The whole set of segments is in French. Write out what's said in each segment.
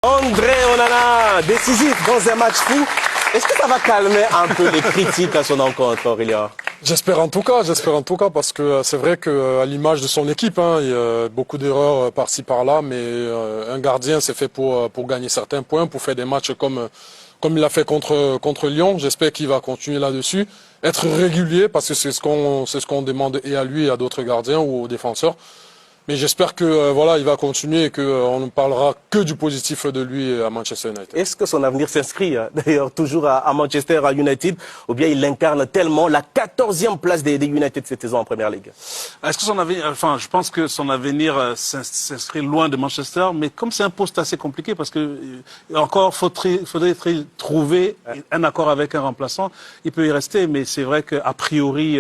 André Onana, décisif dans un match fou. Est-ce que ça va calmer un peu les critiques à son encontre, Aurélien? J'espère en tout cas, parce que c'est vrai qu'à l'image de son équipe, il y a beaucoup d'erreurs par-ci par-là, mais un gardien c'est fait pour gagner certains points, pour faire des matchs comme il l'a fait contre Lyon. J'espère qu'il va continuer là-dessus, être régulier, parce que c'est ce qu'on demande et à lui et à d'autres gardiens ou aux défenseurs. Mais j'espère que voilà, il va continuer et qu'on ne parlera que du positif de lui à Manchester United. Est-ce que son avenir s'inscrit d'ailleurs toujours à Manchester United, ou bien il incarne tellement la 14e place des United cette saison en Première Ligue? Est-ce que son avenir, je pense que son avenir s'inscrit loin de Manchester, mais comme c'est un poste assez compliqué, parce que encore faudrait-il trouver un accord avec un remplaçant, il peut y rester, mais c'est vrai qu'a priori,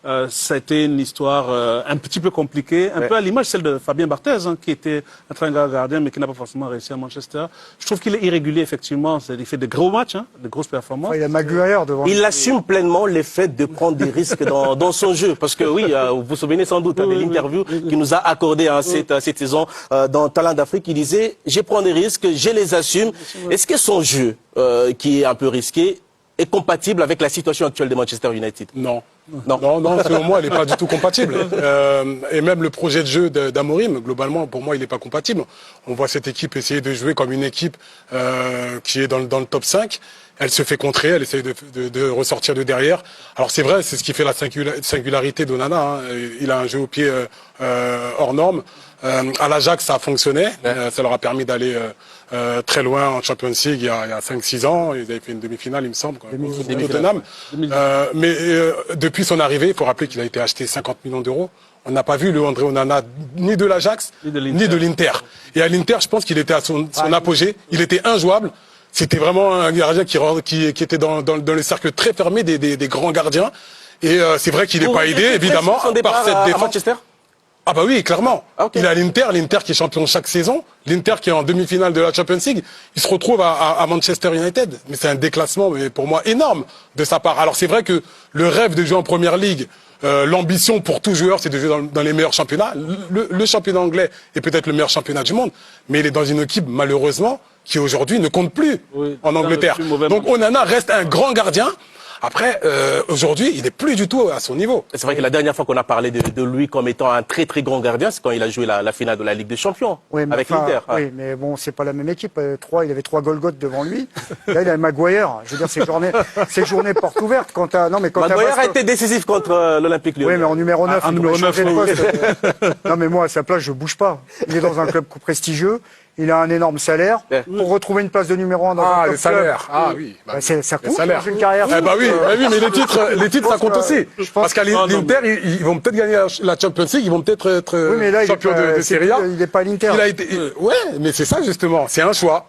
ça a été une histoire un petit peu compliquée, un peu à l'image celle de Fabien Barthez, qui était un très grand gardien, mais qui n'a pas forcément réussi à Manchester. Je trouve qu'il est irrégulier, effectivement. Il fait de gros matchs, de grosses performances. Il a Maguire devant. Il assume pleinement le fait de prendre des risques dans son jeu. Parce que oui, vous vous souvenez sans doute de l'interview qu'il nous a accordé cette saison dans Talent d'Afrique. Il disait, je prends des risques, je les assume. Est-ce que son jeu, qui est un peu risqué, est compatible avec la situation actuelle de Manchester United? Non, selon moi, il n'est pas du tout compatible. Et même le projet de jeu d'Amorim, globalement, pour moi, il n'est pas compatible. On voit cette équipe essayer de jouer comme une équipe qui est dans le top 5. Elle se fait contrer, elle essaye de ressortir de derrière. Alors c'est vrai, c'est ce qui fait la singularité d'Onana. Il a un jeu au pied hors norme. À l'Ajax, ça a fonctionné. Ça leur a permis d'aller très loin en Champions League il y a 5-6 ans. Ils avaient fait une demi-finale, il me semble, contre Tottenham. Mais depuis son arrivée, il faut rappeler qu'il a été acheté 50 millions d'euros. On n'a pas vu le André Onana ni de l'Ajax, ni de l'Inter. Et à l'Inter, je pense qu'il était à son apogée. Il était injouable. C'était vraiment un gardien qui était dans le cercle très fermé des grands gardiens. Et c'est vrai qu'il n'est pas aidé, évidemment, par cette défense. Ah bah oui, clairement. Il est à l'Inter qui est champion chaque saison, l'Inter qui est en demi-finale de la Champions League, il se retrouve à Manchester United. Mais c'est un déclassement, mais pour moi, énorme de sa part. Alors c'est vrai que le rêve de jouer en Première Ligue, l'ambition pour tout joueur, c'est de jouer dans les meilleurs championnats. Le championnat anglais est peut-être le meilleur championnat du monde, mais il est dans une équipe, malheureusement, qui aujourd'hui ne compte plus en Angleterre. Donc Onana reste un grand gardien. Après, aujourd'hui, il n'est plus du tout à son niveau. C'est vrai que la dernière fois qu'on a parlé de lui comme étant un très très grand gardien, c'est quand il a joué la finale de la Ligue des Champions avec l'Inter. Oui, mais bon, c'est pas la même équipe. Il avait 3 Golgoth devant lui. Là, il a Maguire. Je veux dire, c'est journée porte ouverte. Maguire a été décisif contre l'Olympique Lyonnais. Oui, mais en numéro 9. En numéro 9, non, mais moi, à sa place, je bouge pas. Il est dans un club prestigieux. Il a un énorme salaire. Pour retrouver une place de numéro 1 dans un top le salaire. club, Ah oui. ça compte dans une carrière. Oui, mais les titres, ça compte aussi. Parce qu'à l'Inter, ils vont peut-être gagner la Champions League, ils vont peut-être être champions de Serie A. Il n'est pas à l'Inter. Ouais, mais c'est ça justement. C'est un choix.